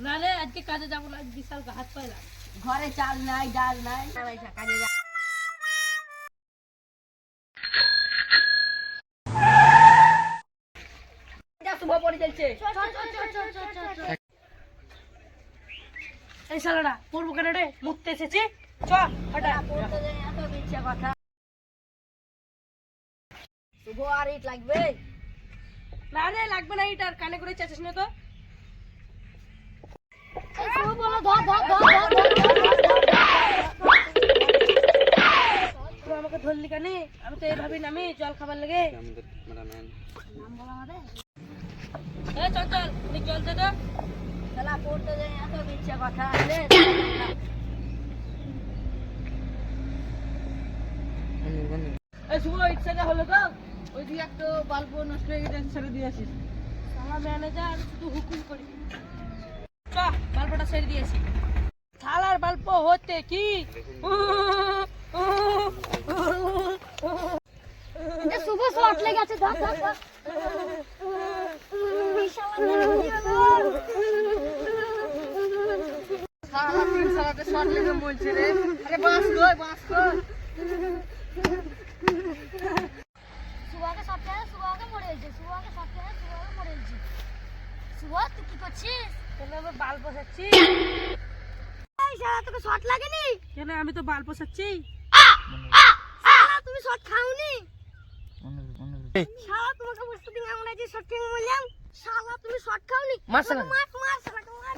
না রে আজকে কাজে যাবো না, বিশাল হাত পাইলাম। ঘরে চাল নাই, ডাল নাই, কাজে যা। শুভ পড়ে চলছে। এই শালারা পড়বো কেন রে? মুততে এসেছি, চ হটা। পড়তে যাই, এত মিথ্যা কথা। শুভ আর ইট লাগবে? না রে লাগবে না, এটা আর কানে করে চাচ্ছিস না তো। শুভ বলো, ধর ধর ধর ধর। তুই আমাকে ধরলি কেন? আমি তো এইভাবেই নামি জল খাবার লেগে। চল চল তুই জল দে তো। শালা পড়তে যাই, এত মিথ্যা কথা। এই শুভ ইচ্ছাটা হলো তো, ওই দিকে একটা বাল্ব নষ্ট হয়ে গেছে, ছেড়ে দিয়ে আসিস। শালা ম্যানেজার শুধু হুকুম করি। চ বাল্বটা ছেড়ে দিয়েছি। শালার বাল্ব হতে কি শুভ শর্ট লেগে আছে, ধর ধর ধর। শালাতে শর্ট লেগে বলছে রে। আরে বাঁশ কই, বাঁশ কই। শুভকে শর্ট লেগে, শুভকে মরে গেছে, শুভকে শর্ট লেগে, শুভকে মরে গেছে। শুভ তুই কি করছিস? কেন আমি বাল্ব বসাচ্ছি? এই শালা তোকে শর্ট লাগেনি? কেন আমি তো বাল্ব বসাচ্ছি। শালা তুমি শর্ট খাওনি? শালা তোমাকে বুঝতে দিন, আমরা যে শর্ট খেয়ে বললাম, শালা তুমি শর্ট খাওনি? মার শালা। মার শালাকে, মার।